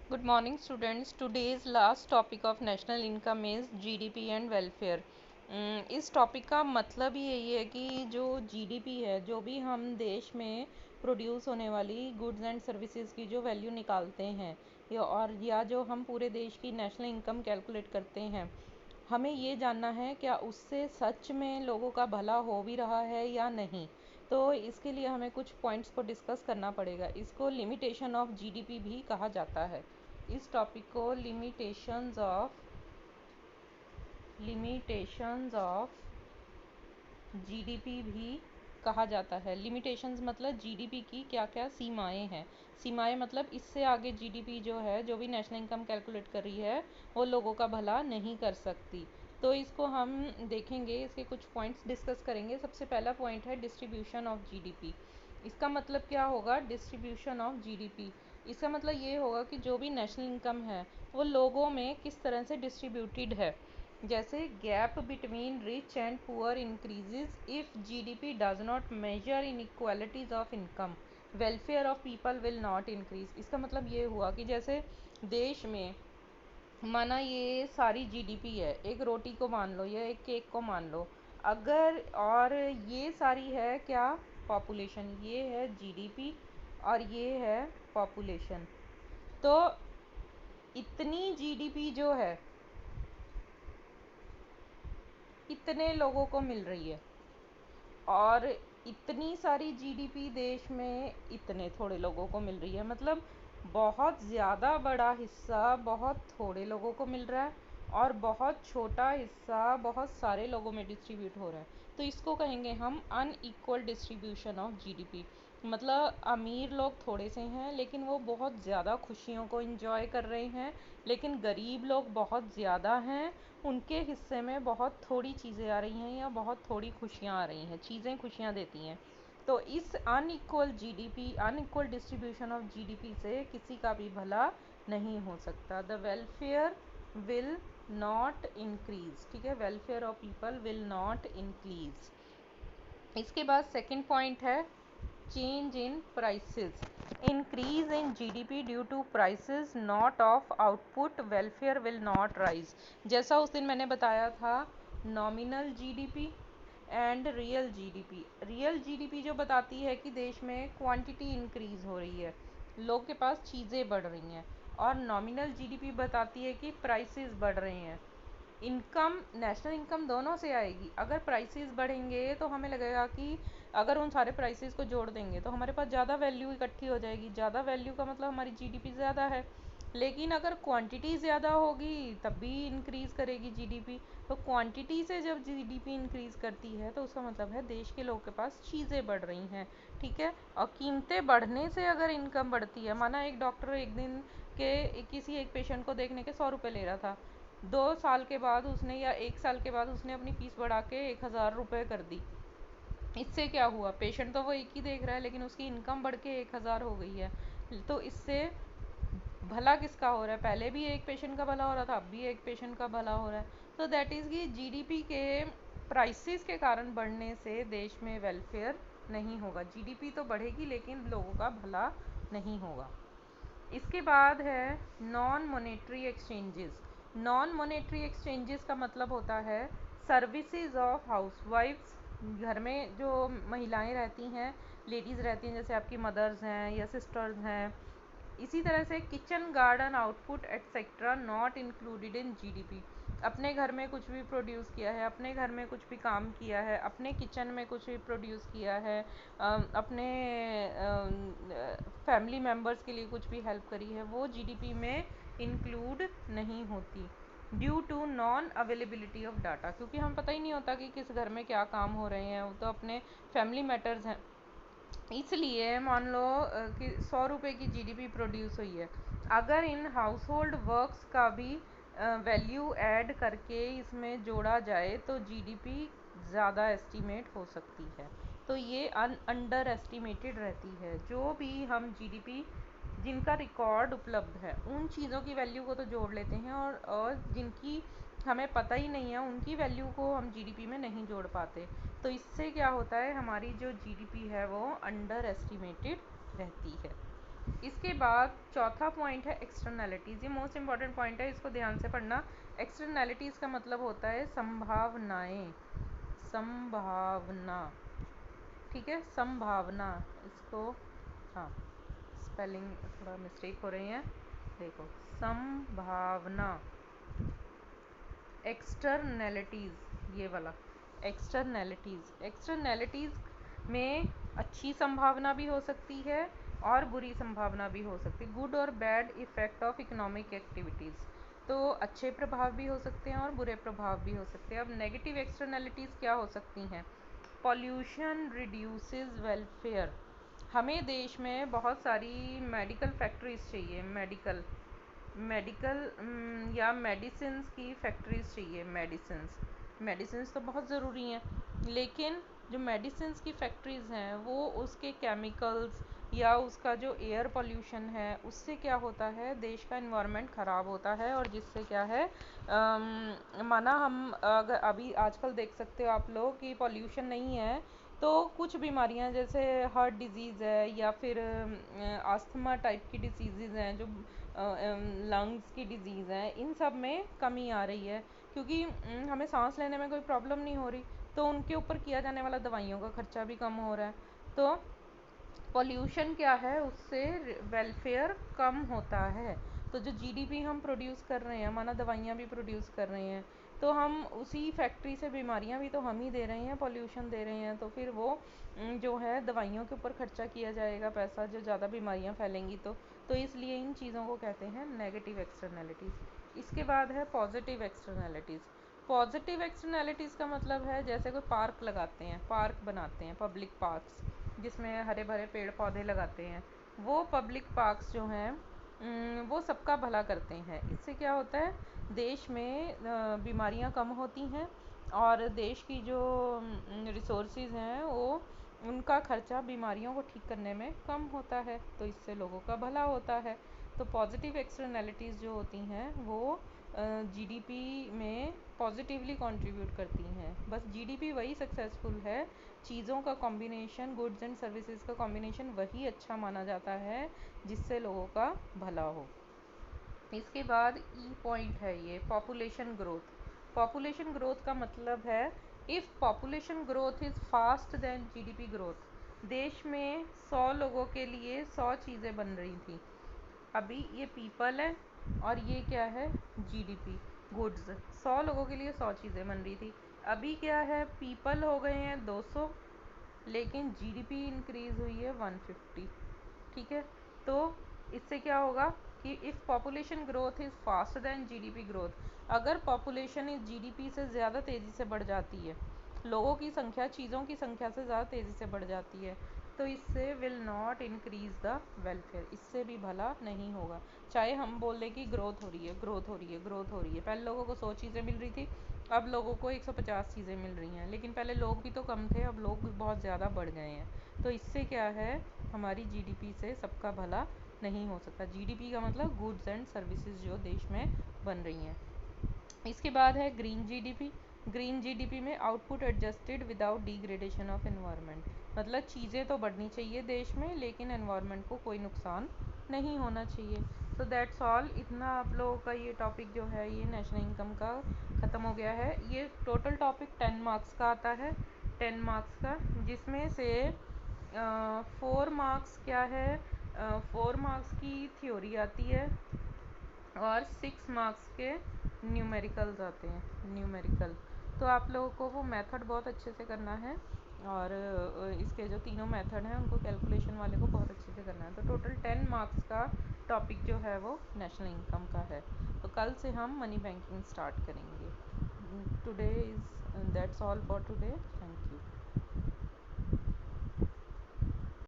Good morning, students. Today's last topic of national income is GDP and welfare. इस topic का मतलब ही यही है कि जो जीडीपी है, जो भी हम देश में प्रोड्यूस होने वाली गुड्स एंड सर्विसेज की जो वैल्यू निकालते हैं या जो हम पूरे देश की नेशनल इनकम कैलकुलेट करते हैं, हमें ये जानना है क्या उससे सच में लोगों का भला हो भी रहा है या नहीं। तो इसके लिए हमें कुछ पॉइंट्स को डिस्कस करना पड़ेगा। इसको लिमिटेशन ऑफ जीडीपी भी कहा जाता है। इस टॉपिक को लिमिटेशंस ऑफ जीडीपी भी कहा जाता है। लिमिटेशंस मतलब जीडीपी की क्या क्या सीमाएं हैं। सीमाएं मतलब इससे आगे जीडीपी जो है, जो भी नेशनल इनकम कैलकुलेट कर रही है, वो लोगों का भला नहीं कर सकती। तो इसको हम देखेंगे, इसके कुछ पॉइंट्स डिस्कस करेंगे। सबसे पहला पॉइंट है डिस्ट्रीब्यूशन ऑफ जीडीपी। इसका मतलब क्या होगा? डिस्ट्रीब्यूशन ऑफ जीडीपी, इसका मतलब ये होगा कि जो भी नेशनल इनकम है वो लोगों में किस तरह से डिस्ट्रीब्यूटेड है। जैसे gap between rich and poor increases if GDP does not measure inequalities of income, welfare of people will not increase. इसका मतलब ये हुआ कि जैसे देश में माना ये सारी जीडीपी है, एक रोटी को मान लो या एक केक को मान लो, अगर और ये सारी है क्या? पॉपुलेशन। ये है जीडीपी और ये है पॉपुलेशन। तो इतनी जीडीपी जो है इतने लोगों को मिल रही है, और इतनी सारी जीडीपी देश में इतने थोड़े लोगों को मिल रही है। मतलब बहुत ज़्यादा बड़ा हिस्सा बहुत थोड़े लोगों को मिल रहा है और बहुत छोटा हिस्सा बहुत सारे लोगों में डिस्ट्रीब्यूट हो रहा है। तो इसको कहेंगे हम अनइक्वल डिस्ट्रीब्यूशन ऑफ जीडीपी। मतलब अमीर लोग थोड़े से हैं लेकिन वो बहुत ज़्यादा खुशियों को इंजॉय कर रहे हैं, लेकिन गरीब लोग बहुत ज़्यादा हैं, उनके हिस्से में बहुत थोड़ी चीज़ें आ रही हैं या बहुत थोड़ी खुशियाँ आ रही हैं, चीज़ें खुशियाँ देती हैं। तो इस अनइक्वल डिस्ट्रीब्यूशन ऑफ जीडीपी से किसी का भी भला नहीं हो सकता। The welfare will not increase. ठीक है, welfare of people will not increase. इसके बाद सेकंड पॉइंट है change in prices. Increase in GDP due to prices not of output, welfare will not rise. जैसा उस दिन मैंने बताया था, nominal GDP and real GDP. Real GDP जो बताती है कि देश में क्वांटिटी इंक्रीज हो रही है, लोग के पास चीज़ें बढ़ रही हैं, और नॉमिनल जीडीपी बताती है कि प्राइसेस बढ़ रहे हैं। इनकम, नेशनल इनकम दोनों से आएगी। अगर प्राइसेस बढ़ेंगे तो हमें लगेगा कि अगर उन सारे प्राइसेस को जोड़ देंगे तो हमारे पास ज़्यादा वैल्यू इकट्ठी हो जाएगी। ज़्यादा वैल्यू का मतलब हमारी जीडीपी ज़्यादा है। लेकिन अगर क्वांटिटी ज़्यादा होगी तब भी इंक्रीज़ करेगी जीडीपी। तो क्वांटिटी से जब जीडीपी इंक्रीज़ करती है तो उसका मतलब है देश के लोग के पास चीज़ें बढ़ रही हैं। ठीक है, और कीमतें बढ़ने से अगर इनकम बढ़ती है, माना एक डॉक्टर एक दिन के किसी एक पेशेंट को देखने के 100 रुपये ले रहा था, 2 साल के बाद उसने या 1 साल के बाद उसने अपनी फ़ीस बढ़ा के 1000 रुपये कर दी। इससे क्या हुआ? पेशेंट तो वो एक ही देख रहा है लेकिन उसकी इनकम बढ़ के 1000 हो गई है। तो इससे भला किसका हो रहा है? पहले भी एक पेशेंट का भला हो रहा था, अब भी एक पेशेंट का भला हो रहा है। तो दैट इज़ कि जीडीपी के प्राइसेस के कारण बढ़ने से देश में वेलफेयर नहीं होगा। जीडीपी तो बढ़ेगी लेकिन लोगों का भला नहीं होगा। इसके बाद है non monetary exchanges. Non monetary exchanges का मतलब होता है सर्विसेज ऑफ हाउसवाइफ्स। घर में जो महिलाएं रहती हैं, लेडीज़ रहती हैं, जैसे आपकी मदर्स हैं या सिस्टर्स हैं, इसी तरह से kitchen garden output etcetera not included in GDP. अपने घर में कुछ भी प्रोड्यूस किया है, अपने घर में कुछ भी काम किया है, अपने किचन में कुछ भी प्रोड्यूस किया है, अपने फैमिली मेम्बर्स के लिए कुछ भी हेल्प करी है, वो जीडीपी में इंक्लूड नहीं होती due to non availability of data. क्योंकि हमें पता ही नहीं होता कि किस घर में क्या काम हो रहे हैं, वो तो अपने फैमिली मैटर्स हैं। इसलिए मान लो कि 100 रुपये की जीडीपी प्रोड्यूस हुई है, अगर इन हाउस होल्ड वर्क्स का भी वैल्यू ऐड करके इसमें जोड़ा जाए तो जीडीपी ज़्यादा एस्टीमेट हो सकती है। तो ये अंडर एस्टिमेटेड रहती है। जो भी हम जीडीपी जिनका रिकॉर्ड उपलब्ध है उन चीज़ों की वैल्यू को तो जोड़ लेते हैं, और जिनकी हमें पता ही नहीं है उनकी वैल्यू को हम जीडीपी में नहीं जोड़ पाते। तो इससे क्या होता है, हमारी जो जीडीपी है वो अंडर एस्टिमेटेड रहती है। इसके बाद चौथा पॉइंट है एक्सटर्नैलिटीज़। ये मोस्ट इंपॉर्टेंट पॉइंट है, इसको ध्यान से पढ़ना। एक्सटर्नैलिटीज़ का मतलब होता है संभावनाएं, संभावना, ठीक है, संभावना। इसको, हाँ, स्पेलिंग थोड़ा मिस्टेक हो रही है, देखो, संभावना। एक्सटर्नैलिटीज़, ये वाला एक्सटर्नैलिटीज़, एक्सटर्नैलिटीज़ में अच्छी संभावना भी हो सकती है और बुरी संभावना भी हो सकती है। गुड और bad effect of economic activities, तो अच्छे प्रभाव भी हो सकते हैं और बुरे प्रभाव भी हो सकते हैं। अब नेगेटिव एक्सटर्नैलिटीज़ क्या हो सकती हैं? Pollution reduces welfare. हमें देश में बहुत सारी मेडिकल फैक्ट्रीज चाहिए, मेडिकल मेडिकल या मेडिसिन्स की फैक्ट्रीज चाहिए। मेडिसिन्स तो बहुत ज़रूरी हैं, लेकिन जो मेडिसिन्स की फैक्ट्रीज़ हैं वो उसके केमिकल्स या उसका जो एयर पोल्यूशन है उससे क्या होता है, देश का इन्वायरमेंट ख़राब होता है। और जिससे क्या है, माना हम अगर अभी आजकल देख सकते हो आप लोग कि पोल्यूशन नहीं है तो कुछ बीमारियां जैसे हार्ट डिजीज़ है या फिर आस्थमा टाइप की डिसीज़ हैं, जो लंग्स की डिजीज़ हैं, इन सब में कमी आ रही है, क्योंकि हमें सांस लेने में कोई प्रॉब्लम नहीं हो रही, तो उनके ऊपर किया जाने वाला दवाइयों का खर्चा भी कम हो रहा है। तो पॉल्यूशन क्या है, उससे वेलफेयर कम होता है। तो जो जीडीपी हम प्रोड्यूस कर रहे हैं, माना दवाइयाँ भी प्रोड्यूस कर रहे हैं, तो हम उसी फैक्ट्री से बीमारियाँ भी तो हम ही दे रहे हैं, पॉल्यूशन दे रहे हैं, तो फिर वो जो है दवाइयों के ऊपर खर्चा किया जाएगा पैसा, जो ज़्यादा बीमारियाँ फैलेंगी तो इसलिए इन चीज़ों को कहते हैं नेगेटिव एक्सटर्नैलिटीज़। इसके बाद है पॉजिटिव एक्सटर्नैलिटीज़। पॉजिटिव एक्सटर्नैलिटीज़ का मतलब है जैसे कोई पार्क लगाते हैं, पार्क बनाते हैं, पब्लिक पार्क्स जिसमें हरे भरे पेड़ पौधे लगाते हैं, वो पब्लिक पार्क्स जो हैं वो सबका भला करते हैं। इससे क्या होता है, देश में बीमारियां कम होती हैं और देश की जो रिसोर्सेज हैं वो उनका खर्चा बीमारियों को ठीक करने में कम होता है, तो इससे लोगों का भला होता है। तो पॉजिटिव एक्सटर्नैलिटीज़ जो होती हैं वो जीडीपी में पॉजिटिवली कंट्रीब्यूट करती हैं। बस जीडीपी वही सक्सेसफुल है, चीज़ों का कॉम्बिनेशन, गुड्स एंड सर्विसेज का कॉम्बिनेशन वही अच्छा माना जाता है जिससे लोगों का भला हो। इसके बाद ई पॉइंट है ये पॉपुलेशन ग्रोथ। पॉपुलेशन ग्रोथ का मतलब है if population growth is fast then GDP growth. देश में 100 लोगों के लिए 100 चीज़ें बन रही थी, अभी ये पीपल है और ये क्या है, जीडीपी, गुड्स। 100 लोगों के लिए 100 चीज़ें बन रही थी, अभी क्या है, पीपल हो गए हैं 200, लेकिन जीडीपी इंक्रीज़ हुई है 150, ठीक है। तो इससे क्या होगा कि if population growth is faster than GDP growth, अगर पॉपुलेशन इस जीडीपी से ज़्यादा तेज़ी से बढ़ जाती है, लोगों की संख्या चीज़ों की संख्या से ज़्यादा तेज़ी से बढ़ जाती है, तो इससे will not increase the welfare, इससे भी भला नहीं होगा। चाहे हम बोलें कि ग्रोथ हो रही है, ग्रोथ हो रही है, ग्रोथ हो रही है, पहले लोगों को 100 चीज़ें मिल रही थी, अब लोगों को 150 चीज़ें मिल रही हैं, लेकिन पहले लोग भी तो कम थे, अब लोग भी बहुत ज़्यादा बढ़ गए हैं। तो इससे क्या है, हमारी जीडीपी से सबका भला नहीं हो सकता। जीडीपी का मतलब गुड्स एंड सर्विसेज जो देश में बन रही हैं। इसके बाद है ग्रीन जीडीपी। ग्रीन जीडीपी में output adjusted without degradation of environment, मतलब चीज़ें तो बढ़नी चाहिए देश में लेकिन एनवायरनमेंट को कोई नुकसान नहीं होना चाहिए। तो दैट्स ऑल, इतना आप लोगों का ये टॉपिक जो है ये नेशनल इनकम का ख़त्म हो गया है। ये टोटल टॉपिक 10 मार्क्स का आता है, 10 मार्क्स का, जिसमें से 4 मार्क्स क्या है, 4 मार्क्स की थ्योरी आती है और 6 मार्क्स के न्यूमेरिकल्स आते हैं, न्यूमेरिकल। तो आप लोगों को वो मेथड बहुत अच्छे से करना है और इसके जो तीनों मेथड हैं उनको कैलकुलेशन वाले को बहुत अच्छे से करना है। तो टोटल 10 मार्क्स का टॉपिक जो है वो नेशनल इनकम का है। तो कल से हम मनी बैंकिंग स्टार्ट करेंगे। Today is that's all for today, thank you.